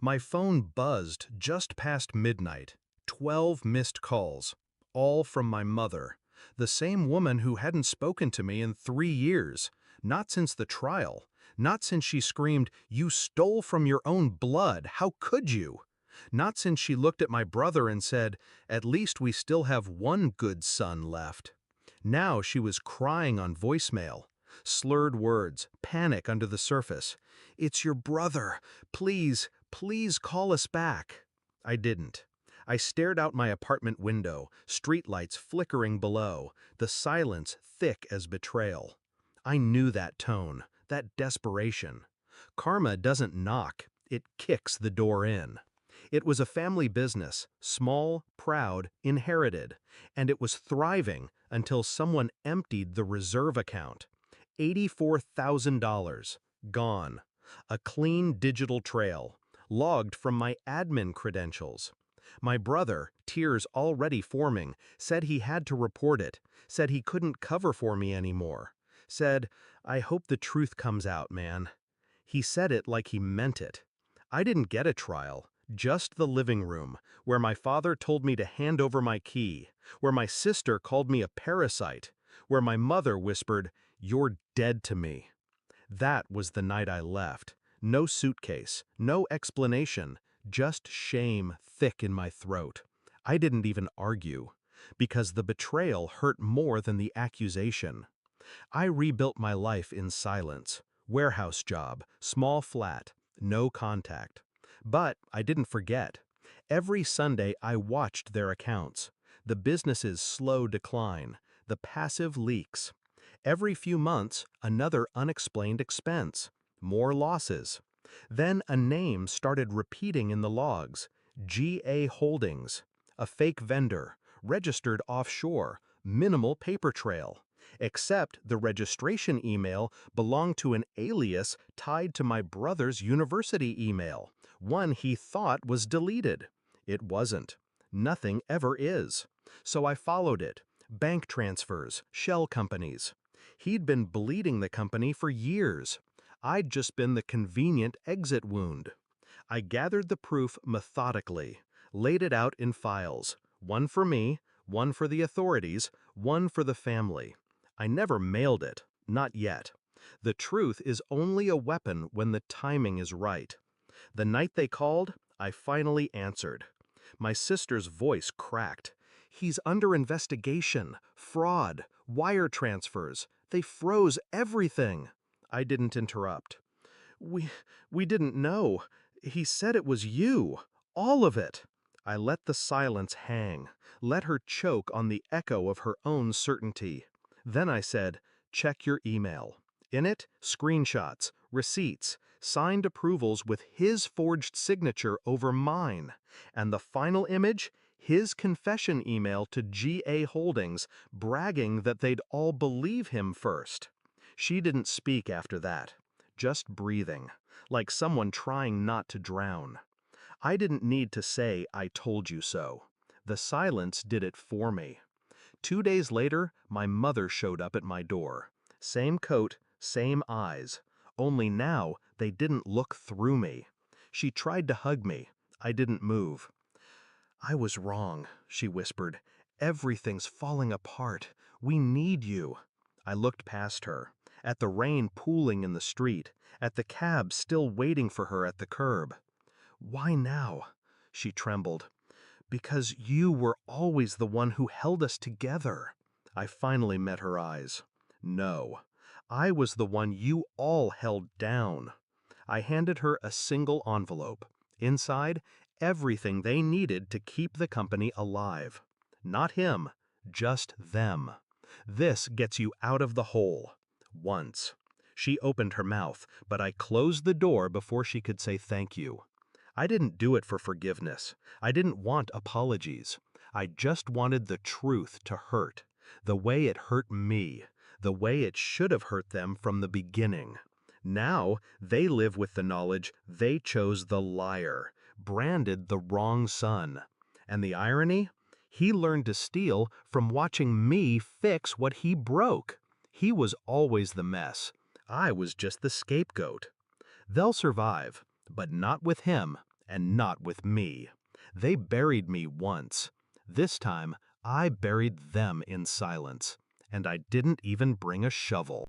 My phone buzzed just past midnight. 12 missed calls, all from my mother, the same woman who hadn't spoken to me in 3 years, not since the trial, not since she screamed, "You stole from your own blood, how could you?" Not since she looked at my brother and said, "At least we still have one good son left." Now she was crying on voicemail. Slurred words, panic under the surface. "It's your brother. Please, please call us back." I didn't. I stared out my apartment window, streetlights flickering below, the silence thick as betrayal. I knew that tone, that desperation. Karma doesn't knock, it kicks the door in. It was a family business, small, proud, inherited, and it was thriving until someone emptied the reserve account. $84,000, gone. A clean digital trail, logged from my admin credentials. My brother, tears already forming, said he had to report it, said he couldn't cover for me anymore. Said, "I hope the truth comes out, man." He said it like he meant it. I didn't get a trial, just the living room, where my father told me to hand over my key, where my sister called me a parasite, where my mother whispered, "You're dead to me." That was the night I left. No suitcase, no explanation, just shame thick in my throat. I didn't even argue, because the betrayal hurt more than the accusation. I rebuilt my life in silence. Warehouse job, small flat, no contact. But I didn't forget. Every Sunday I watched their accounts. The business's slow decline, the passive leaks. Every few months, another unexplained expense. More losses. Then a name started repeating in the logs. GA Holdings. A fake vendor, registered offshore, minimal paper trail. Except the registration email belonged to an alias tied to my brother's university email, one he thought was deleted. It wasn't. Nothing ever is. So I followed it. Bank transfers, shell companies. He'd been bleeding the company for years. I'd just been the convenient exit wound. I gathered the proof methodically, laid it out in files, one for me, one for the authorities, one for the family. I never mailed it, not yet. The truth is only a weapon when the timing is right. The night they called, I finally answered. My sister's voice cracked. "He's under investigation, fraud, wire transfers. They froze everything." I didn't interrupt. We didn't know. He said it was you. All of it." I let the silence hang, let her choke on the echo of her own certainty. Then I said, "Check your email." In it, screenshots, receipts, signed approvals with his forged signature over mine. And the final image, his confession email to GA Holdings, bragging that they'd all believe him first. She didn't speak after that, just breathing, like someone trying not to drown. I didn't need to say, "I told you so." The silence did it for me. 2 days later, my mother showed up at my door. Same coat, same eyes. Only now, they didn't look through me. She tried to hug me. I didn't move. "I was wrong," she whispered. "Everything's falling apart. We need you." I looked past her, at the rain pooling in the street, at the cab still waiting for her at the curb. "Why now?" She trembled. "Because you were always the one who held us together." I finally met her eyes. "No, I was the one you all held down." I handed her a single envelope. Inside, everything they needed to keep the company alive. Not him, just them. "This gets you out of the hole." Once. She opened her mouth, but I closed the door before she could say thank you. I didn't do it for forgiveness. I didn't want apologies. I just wanted the truth to hurt, the way it hurt me, the way it should have hurt them from the beginning. Now they live with the knowledge they chose the liar, branded the wrong son. And the irony? He learned to steal from watching me fix what he broke. He was always the mess. I was just the scapegoat. They'll survive, but not with him and not with me. They buried me once. This time, I buried them in silence, and I didn't even bring a shovel.